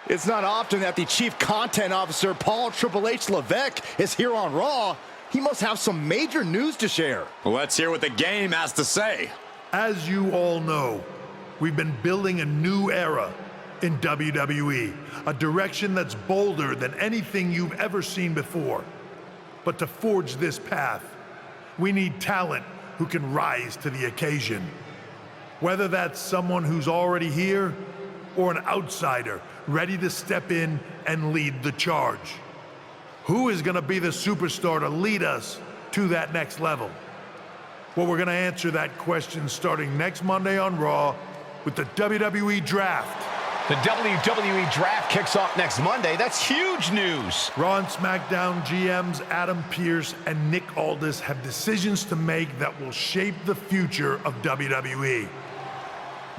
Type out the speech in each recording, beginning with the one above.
It's not often that the Chief Content Officer, Paul Triple H Levesque, is here on Raw. He must have some major news to share. Well, let's hear what the game has to say. As you all know, we've been building a new era in WWE, a direction that's bolder than anything you've ever seen before. But to forge this path, we need talent who can rise to the occasion. Whether that's someone who's already here or an outsider ready to step in and lead the charge. Who is going to be the superstar to lead us to that next level? Well, we're going to answer that question starting next Monday on Raw with the WWE Draft. The WWE Draft kicks off next Monday. That's huge news. Raw and SmackDown GMs Adam Pearce and Nick Aldis have decisions to make that will shape the future of WWE.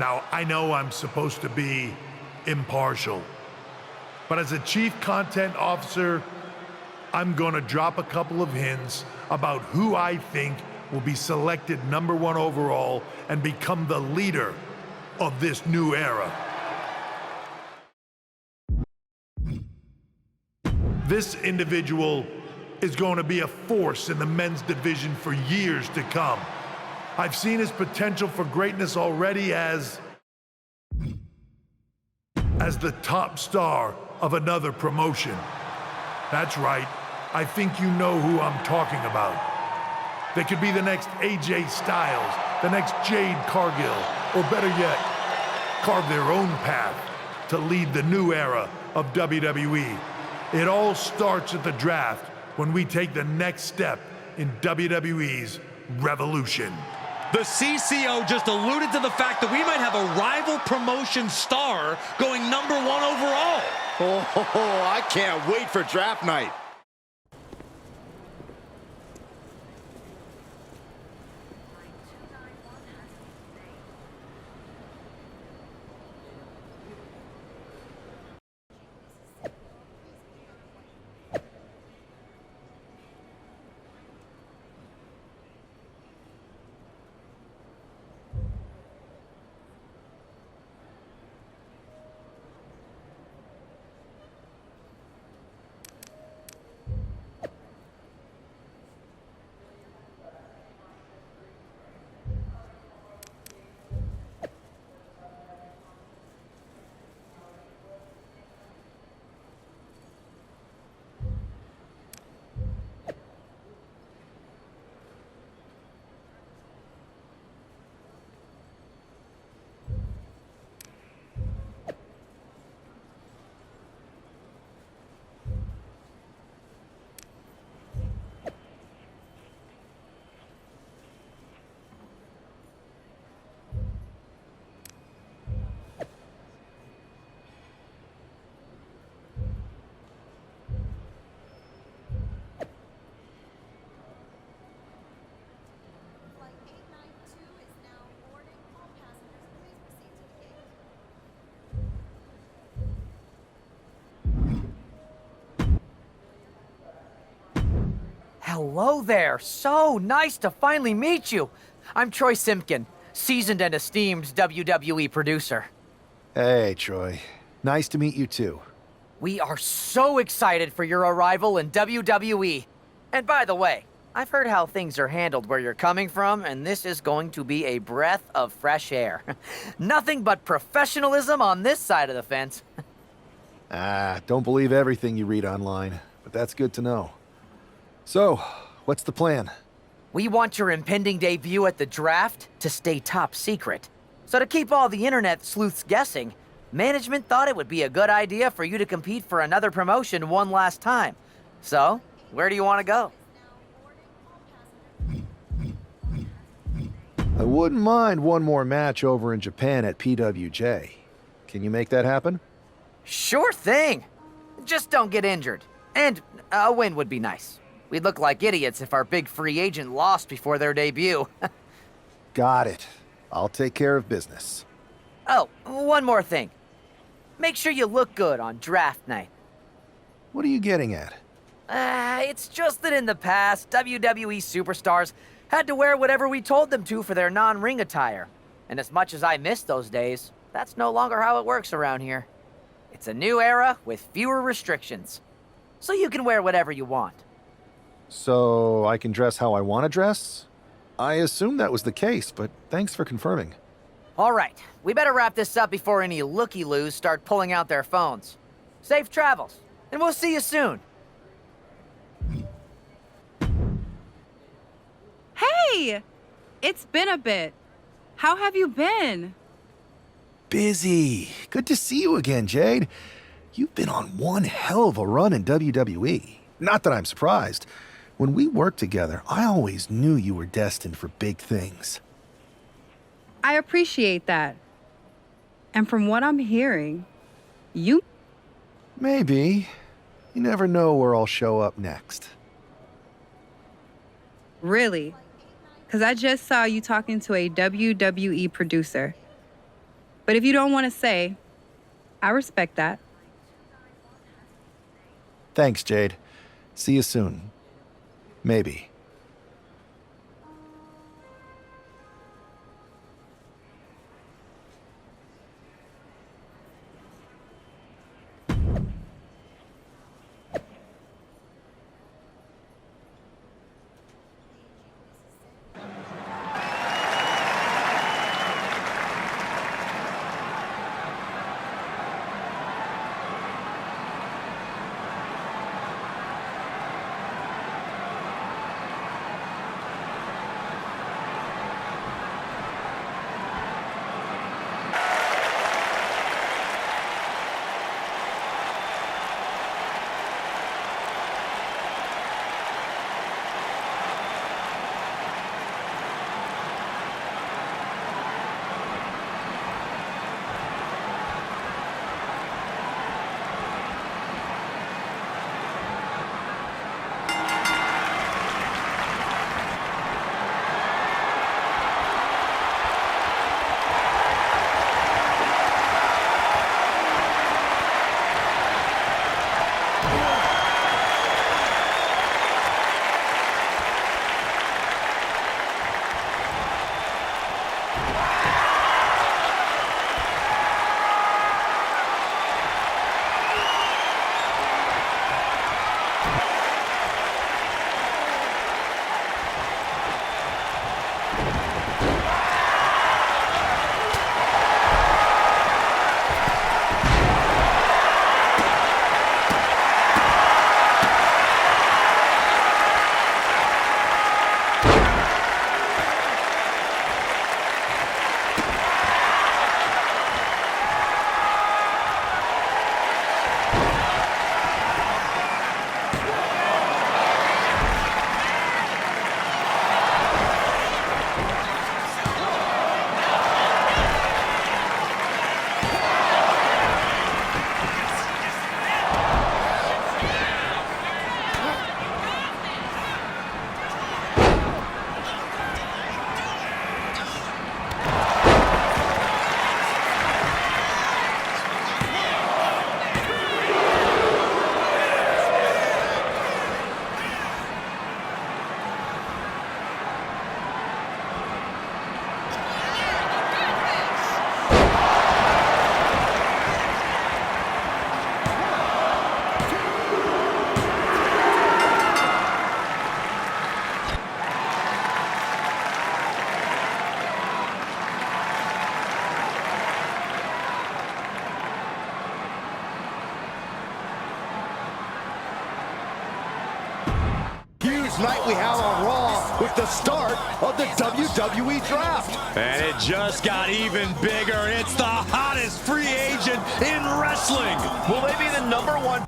Now, I know I'm supposed to be impartial, but as a Chief Content Officer, I'm going to drop a couple of hints about who I think will be selected #1 overall and become the leader of this new era. This individual is going to be a force in the men's division for years to come. I've seen his potential for greatness already as the top star of another promotion. That's right, I think you know who I'm talking about. They could be the next AJ Styles, the next Jade Cargill, or better yet, carve their own path to lead the new era of WWE. It all starts at the draft when we take the next step in WWE's revolution. The CCO just alluded to the fact that we might have a rival promotion star going #1 overall. Oh, I can't wait for draft night. Hello there. So nice to finally meet you. I'm Troy Simpkin, seasoned and esteemed WWE producer. Hey, Troy. Nice to meet you, too. We are so excited for your arrival in WWE. And by the way, I've heard how things are handled where you're coming from, and this is going to be a breath of fresh air. Nothing but professionalism on this side of the fence. Don't believe everything you read online, but that's good to know. So, what's the plan? We want your impending debut at the draft to stay top secret. So to keep all the internet sleuths guessing, management thought it would be a good idea for you to compete for another promotion one last time. So, where do you want to go? I wouldn't mind one more match over in Japan at PWJ. Can you make that happen? Sure thing. Just don't get injured. And a win would be nice. We'd look like idiots if our big free agent lost before their debut. Got it. I'll take care of business. Oh, one more thing. Make sure you look good on draft night. What are you getting at? It's just that in the past, WWE superstars had to wear whatever we told them to for their non-ring attire. And as much as I miss those days, that's no longer how it works around here. It's a new era with fewer restrictions. So you can wear whatever you want. So I can dress how I want to dress? I assumed that was the case, but thanks for confirming. All right, we better wrap this up before any looky-loos start pulling out their phones. Safe travels, and we'll see you soon. Hey! It's been a bit. How have you been? Busy. Good to see you again, Jade. You've been on one hell of a run in WWE. Not that I'm surprised. When we worked together, I always knew you were destined for big things. I appreciate that. And from what I'm hearing, you... Maybe. You never know where I'll show up next. Really? Because I just saw you talking to a WWE producer. But if you don't want to say, I respect that. Thanks, Jade. See you soon. Maybe. Night we have on Raw with the start of the WWE Draft. And it just got even bigger. It's the hottest free agent in wrestling. Will they be the #1?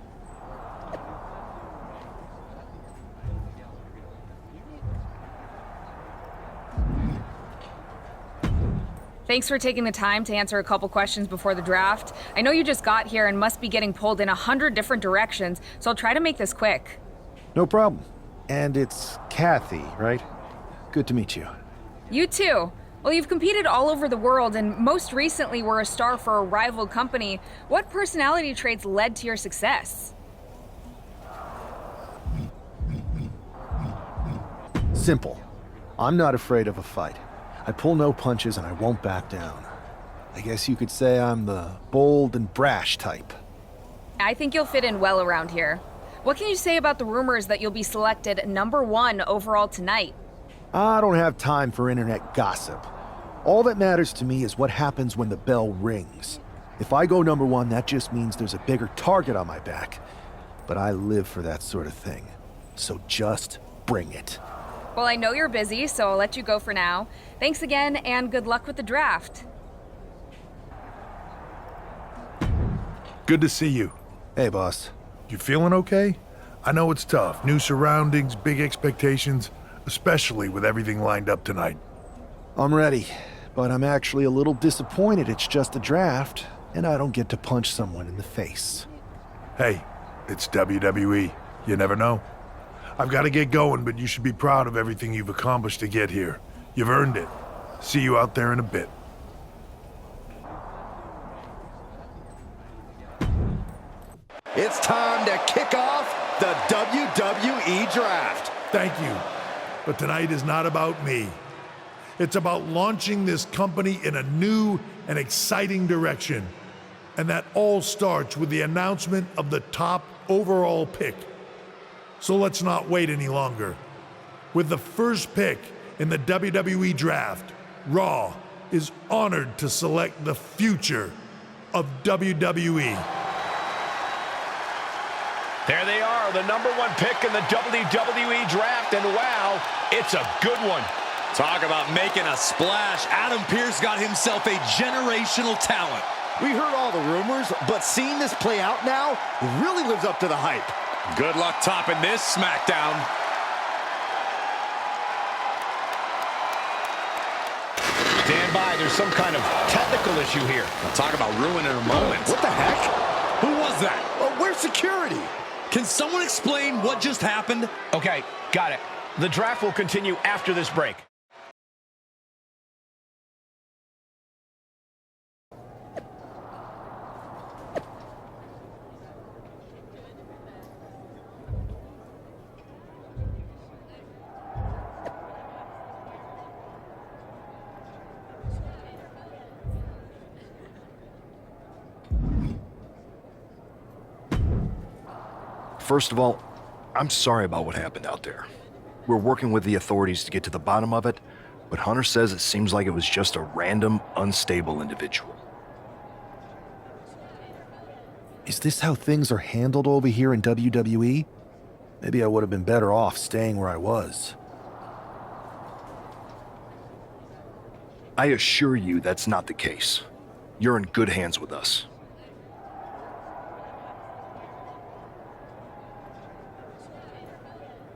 Thanks for taking the time to answer a couple questions before the draft. I know you just got here and must be getting pulled in 100 different directions, so I'll try to make this quick. No problem. And it's Kathy, right? Good to meet you. You too. Well, you've competed all over the world and most recently were a star for a rival company. What personality traits led to your success? Simple. I'm not afraid of a fight. I pull no punches and I won't back down. I guess you could say I'm the bold and brash type. I think you'll fit in well around here. What can you say about the rumors that you'll be selected #1 overall tonight? I don't have time for internet gossip. All that matters to me is what happens when the bell rings. If I go #1, that just means there's a bigger target on my back. But I live for that sort of thing. So just bring it. Well, I know you're busy, so I'll let you go for now. Thanks again, and good luck with the draft. Good to see you. Hey, boss. You feeling okay? I know it's tough. New surroundings, big expectations, especially with everything lined up tonight. I'm ready, but I'm actually a little disappointed it's just a draft, and I don't get to punch someone in the face. Hey, it's WWE. You never know. I've got to get going, but you should be proud of everything you've accomplished to get here. You've earned it. See you out there in a bit. It's time to kick off the WWE Draft. Thank you. But tonight is not about me. It's about launching this company in a new and exciting direction. And that all starts with the announcement of the top overall pick. So let's not wait any longer. With the first pick in the WWE Draft, Raw is honored to select the future of WWE. There they are, the #1 pick in the WWE Draft, and wow, it's a good one. Talk about making a splash. Adam Pearce got himself a generational talent. We heard all the rumors, but seeing this play out now really lives up to the hype. Good luck topping this SmackDown. Stand by, there's some kind of technical issue here. Talk about ruining a moment. What the heck? Who was that? Where's security? Can someone explain what just happened? Okay, got it. The draft will continue after this break. First of all, I'm sorry about what happened out there. We're working with the authorities to get to the bottom of it, but Hunter says it seems like it was just a random, unstable individual. Is this how things are handled over here in WWE? Maybe I would have been better off staying where I was. I assure you that's not the case. You're in good hands with us.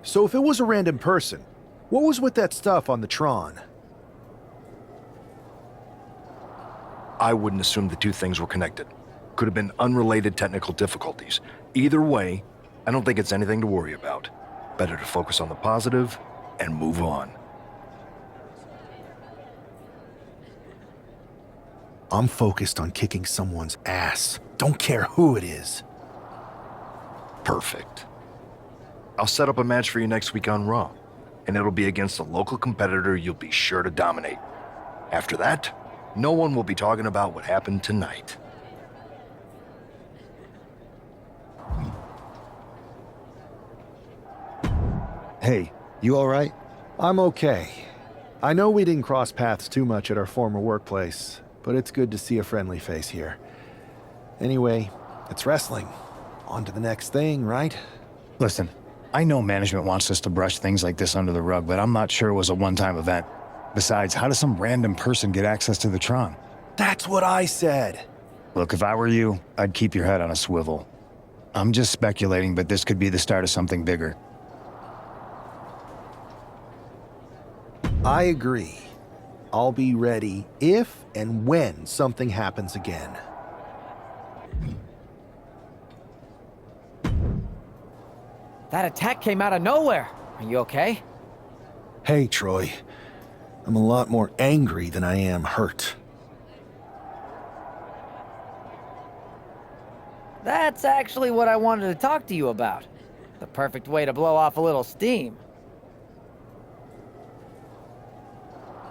So if it was a random person, what was with that stuff on the Tron? I wouldn't assume the two things were connected. Could have been unrelated technical difficulties. Either way, I don't think it's anything to worry about. Better to focus on the positive and move on. I'm focused on kicking someone's ass. Don't care who it is. Perfect. I'll set up a match for you next week on Raw, and it'll be against a local competitor you'll be sure to dominate. After that, no one will be talking about what happened tonight. Hey, you all right? I'm okay. I know we didn't cross paths too much at our former workplace, but it's good to see a friendly face here. Anyway, it's wrestling. On to the next thing, right? Listen, I know management wants us to brush things like this under the rug, but I'm not sure it was a one-time event. Besides, how does some random person get access to the Tron? That's what I said. Look, if I were you, I'd keep your head on a swivel. I'm just speculating, but this could be the start of something bigger. I agree. I'll be ready if and when something happens again. That attack came out of nowhere. Are you okay? Hey, Troy. I'm a lot more angry than I am hurt. That's actually what I wanted to talk to you about. The perfect way to blow off a little steam.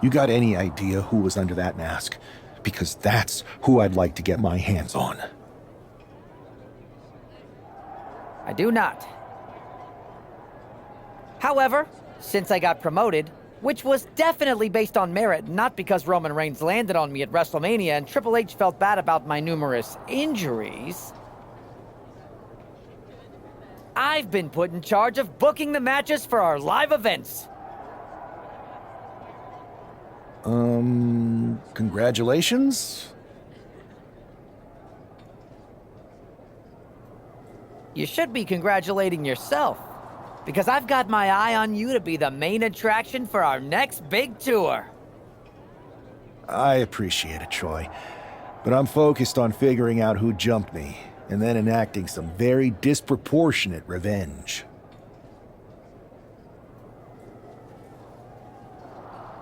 You got any idea who was under that mask? Because that's who I'd like to get my hands on. I do not. However, since I got promoted, which was definitely based on merit, not because Roman Reigns landed on me at WrestleMania and Triple H felt bad about my numerous injuries, I've been put in charge of booking the matches for our live events. Congratulations? You should be congratulating yourself, because I've got my eye on you to be the main attraction for our next big tour. I appreciate it, Troy. But I'm focused on figuring out who jumped me, and then enacting some very disproportionate revenge.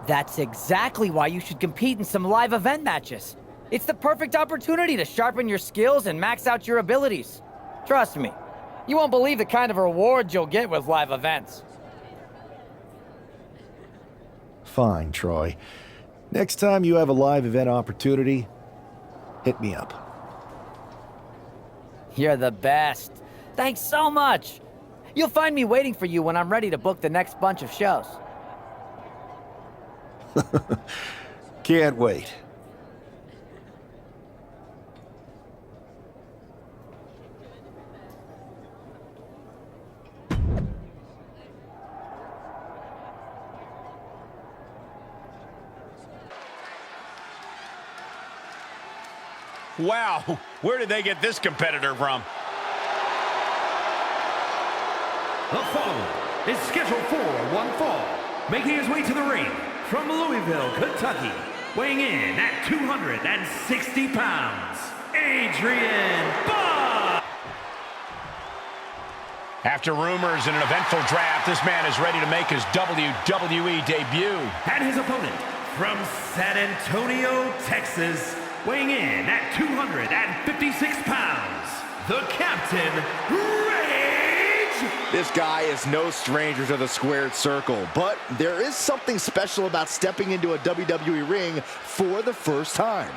That's exactly why you should compete in some live event matches. It's the perfect opportunity to sharpen your skills and max out your abilities. Trust me, you won't believe the kind of rewards you'll get with live events. Fine, Troy. Next time you have a live event opportunity, hit me up. You're the best. Thanks so much. You'll find me waiting for you when I'm ready to book the next bunch of shows. Can't wait. Wow, where did they get this competitor from? The following is scheduled for one fall, making his way to the ring from Louisville, Kentucky, weighing in at 260 pounds, Adrian Buck! After rumors and an eventful draft, this man is ready to make his WWE debut. And his opponent from San Antonio, Texas, weighing in at 256 pounds, the Captain, Rage! This guy is no stranger to the squared circle, but there is something special about stepping into a WWE ring for the first time.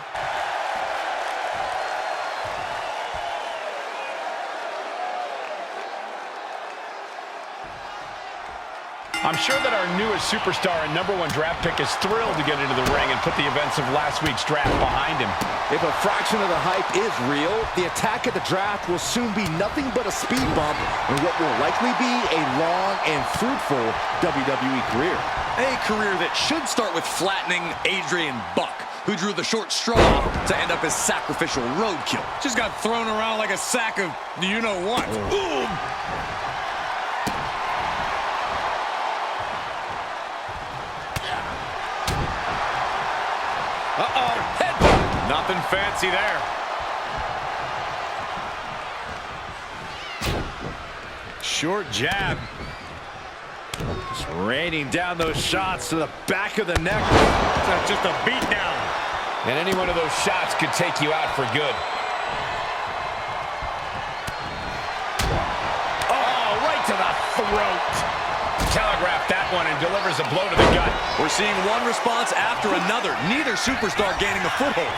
I'm sure that our newest superstar and #1 draft pick is thrilled to get into the ring and put the events of last week's draft behind him. If a fraction of the hype is real, the attack at the draft will soon be nothing but a speed bump in what will likely be a long and fruitful WWE career. A career that should start with flattening Adrian Buck, who drew the short straw to end up as sacrificial roadkill. Just got thrown around like a sack of you-know-what. Boom! Uh-oh, headbutt. Nothing fancy there. Short jab. Just raining down those shots to the back of the neck. That's just a beatdown. And any one of those shots could take you out for good. Oh, right to the throat. Telegraphed that one and delivers a blow to the gut. We're seeing one response after another. Neither superstar gaining a foothold.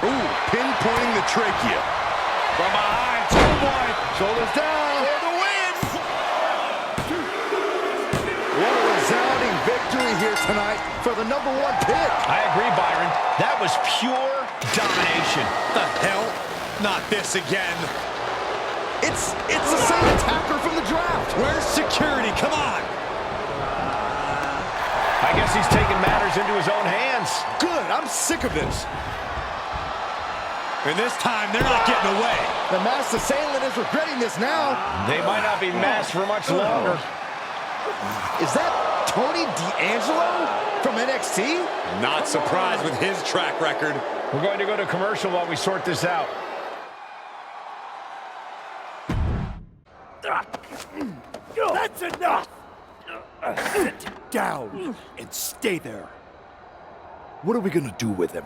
Ooh, pinpointing the trachea. From behind, 2-1. Shoulders down. For the win. What a resounding victory here tonight for the #1 pick. I agree, Byron. That was pure domination. The hell? Not this again. It's the same attacker from the draft. Where's security? Come on. I guess he's taking matters into his own hands. Good, I'm sick of this. And this time, they're not getting away. The masked assailant is regretting this now. They might not be masked for much longer. Is that Tony D'Angelo from NXT? Not surprised with his track record. We're going to go to commercial while we sort this out. That's enough! Sit down and stay there. What are we gonna do with him?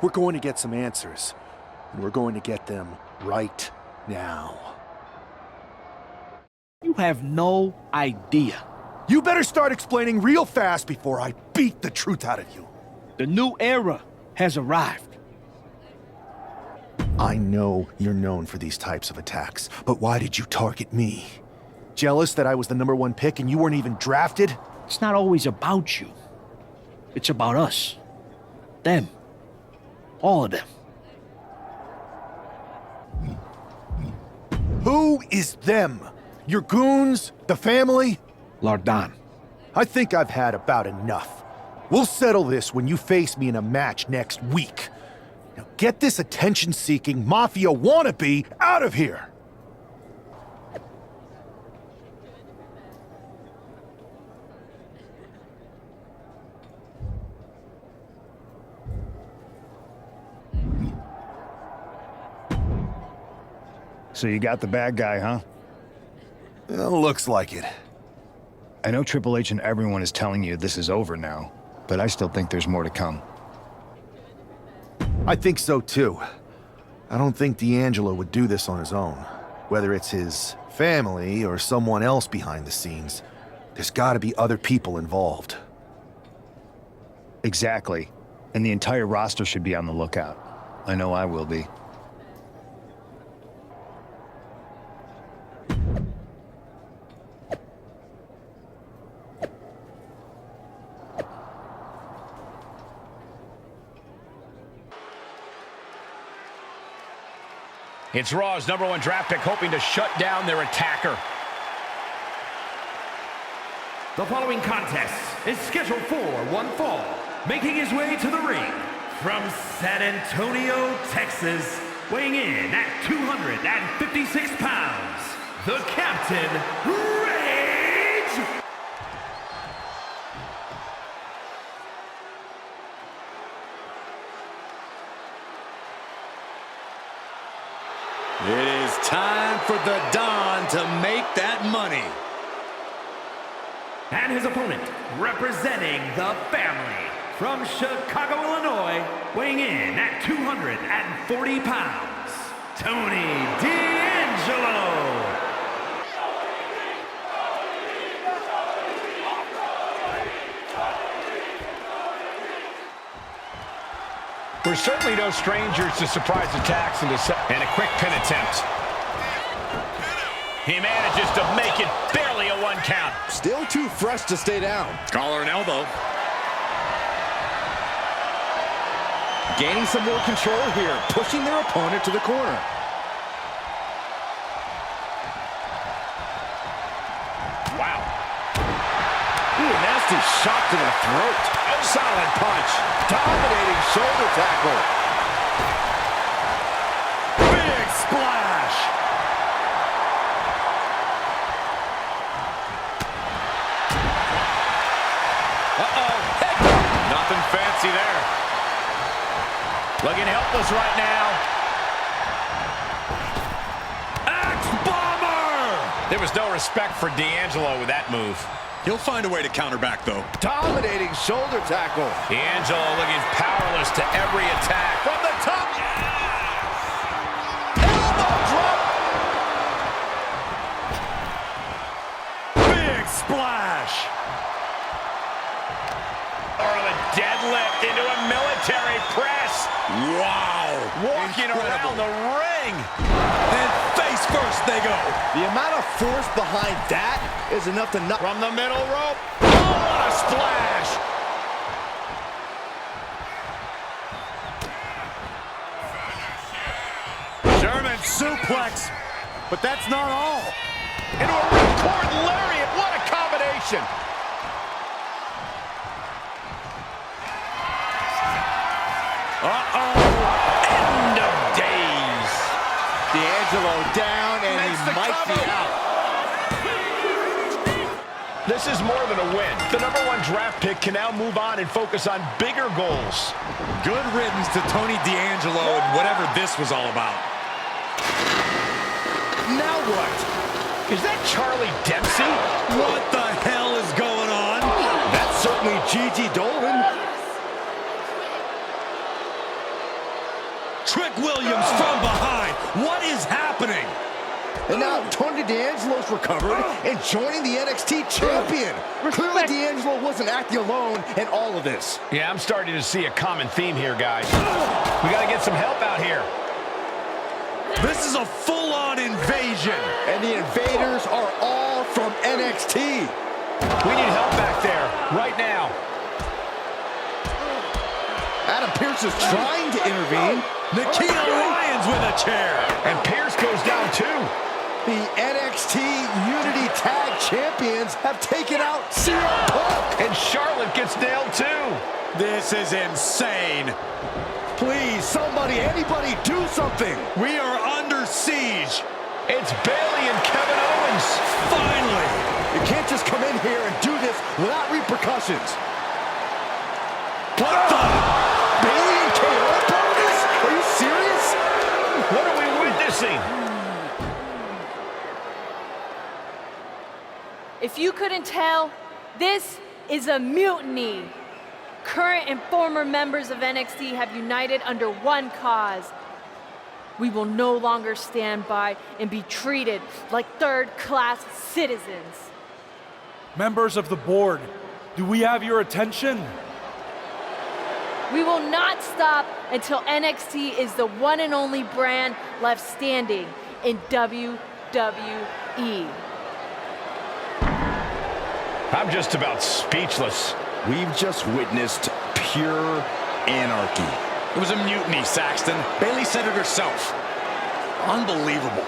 We're going to get some answers, and we're going to get them right now. You have no idea. You better start explaining real fast before I beat the truth out of you. The new era has arrived. I know you're known for these types of attacks, but why did you target me? Jealous that I was the #1 pick and you weren't even drafted? It's not always about you. It's about us. Them. All of them. Who is them? Your goons? The family? Lardan. I think I've had about enough. We'll settle this when you face me in a match next week. Now get this attention-seeking mafia wannabe out of here! So you got the bad guy, huh? Looks like it. I know Triple H and everyone is telling you this is over now, but I still think there's more to come. I think so too. I don't think D'Angelo would do this on his own. Whether it's his family or someone else behind the scenes, there's gotta be other people involved. Exactly. And the entire roster should be on the lookout. I know I will be. It's Raw's #1 draft pick hoping to shut down their attacker. The following contest is scheduled for one fall. Making his way to the ring from San Antonio, Texas, weighing in at 256 pounds, the Captain, Rage! It is time for the Don to make that money. And his opponent, representing the family, from Chicago, Illinois, weighing in at 240 pounds, Tony D'Angelo. We're certainly no strangers to surprise attacks and a quick pin attempt. He manages to make it barely a 1 count. Still too fresh to stay down. Collar and elbow. Gaining some more control here, pushing their opponent to the corner. Wow. Ooh, a nasty shot to the throat. Solid punch. Dominating shoulder tackle. Big splash. Uh-oh. Nothing fancy there. Looking helpless right now. Axe bomber! There was no respect for D'Angelo with that move. He'll find a way to counter back, though. Dominating shoulder tackle. D'Angelo looking powerless to every attack. From the top. Elbow drop. Big splash. Or a deadlift into a military press. Wow. Walking around the ring. And face first they go. The amount of force behind that is enough to knock. From the middle rope. Oh, what a splash. German suplex. But that's not all. Into a ripcord lariat. What a combination. Uh-oh. End of days. D'Angelo down, and he might be out. This is more than a win. The #1 draft pick can now move on and focus on bigger goals. Good riddance to Tony D'Angelo and whatever this was all about. Now what? Is that Charlie Dempsey? What the hell is going on? That's certainly Gigi Dolan. Trick Williams from behind. What is happening? And now Tony D'Angelo's recovered and joining the NXT champion. Clearly D'Angelo wasn't acting alone in all of this. Yeah, I'm starting to see a common theme here, guys. We got to get some help out here. This is a full-on invasion. And the invaders are all from NXT. We need help back there, right now. Adam Pearce is trying to intervene. Nikita Lyons with a chair. And Pierce goes down too. The NXT Unity Tag Champions have taken out CM Punk. And Charlotte gets nailed too. This is insane. Please, somebody, anybody, do something. We are under siege. It's Bayley and Kevin Owens. Finally. You can't just come in here and do this without repercussions. What the? Bayley and KO part of this? Are you serious? What are we witnessing? If you couldn't tell, this is a mutiny. Current and former members of NXT have united under one cause. We will no longer stand by and be treated like third-class citizens. Members of the board, do we have your attention? We will not stop until NXT is the one and only brand left standing in WWE. I'm just about speechless. We've just witnessed pure anarchy. It was a mutiny, Saxton. Bayley said it herself. Unbelievable.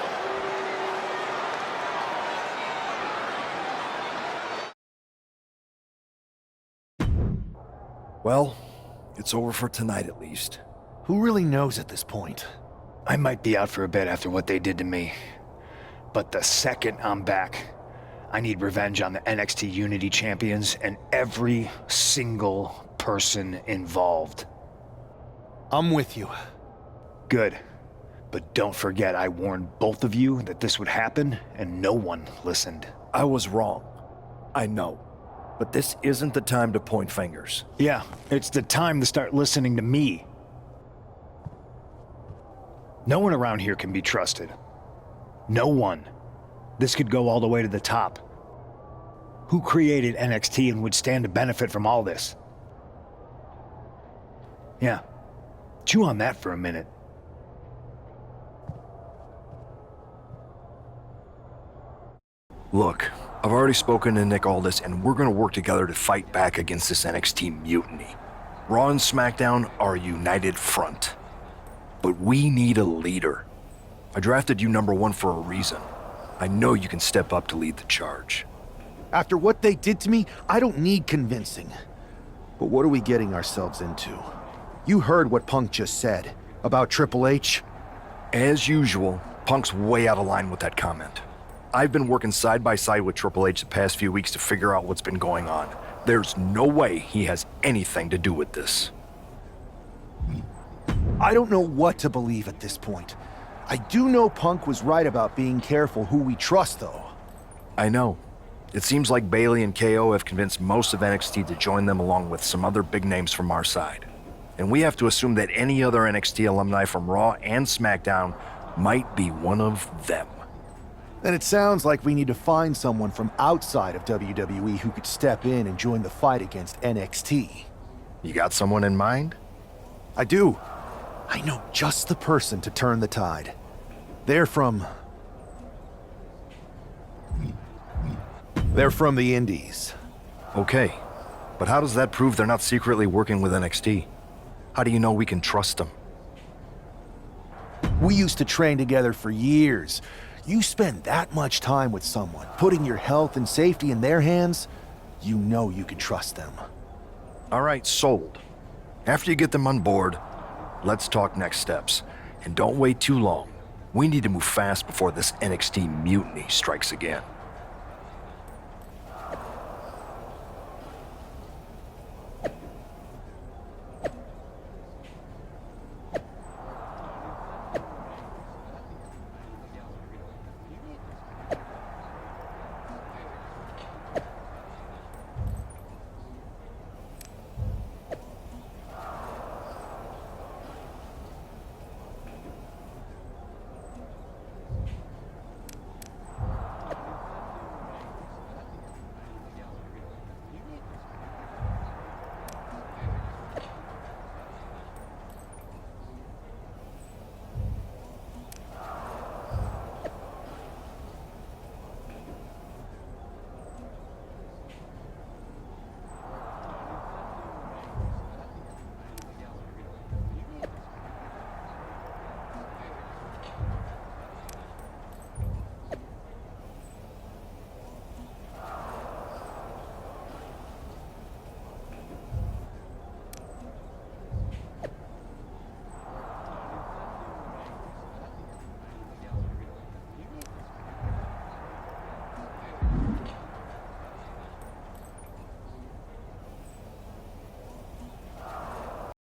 Well, it's over for tonight at least. Who really knows at this point? I might be out for a bit after what they did to me. But the second I'm back, I need revenge on the NXT Unity Champions and every single person involved. I'm with you. Good. But don't forget I warned both of you that this would happen, and no one listened. I was wrong. I know. But this isn't the time to point fingers. Yeah, it's the time to start listening to me. No one around here can be trusted. No one. This could go all the way to the top. Who created NXT and would stand to benefit from all this? Yeah. Chew on that for a minute. Look, I've already spoken to Nick Aldis, and we're gonna work together to fight back against this NXT mutiny. Raw and SmackDown are a united front. But we need a leader. I drafted you #1 for a reason. I know you can step up to lead the charge. After what they did to me, I don't need convincing. But what are we getting ourselves into? You heard what Punk just said about Triple H. As usual, Punk's way out of line with that comment. I've been working side by side with Triple H the past few weeks to figure out what's been going on. There's no way he has anything to do with this. I don't know what to believe at this point. I do know Punk was right about being careful who we trust, though. I know. It seems like Bayley and KO have convinced most of NXT to join them along with some other big names from our side. And we have to assume that any other NXT alumni from Raw and SmackDown might be one of them. Then it sounds like we need to find someone from outside of WWE who could step in and join the fight against NXT. You got someone in mind? I do. I know just the person to turn the tide. They're from the Indies. Okay, but how does that prove they're not secretly working with NXT? How do you know we can trust them? We used to train together for years. You spend that much time with someone, putting your health and safety in their hands, you know you can trust them. All right, sold. After you get them on board, let's talk next steps. And don't wait too long. We need to move fast before this NXT mutiny strikes again.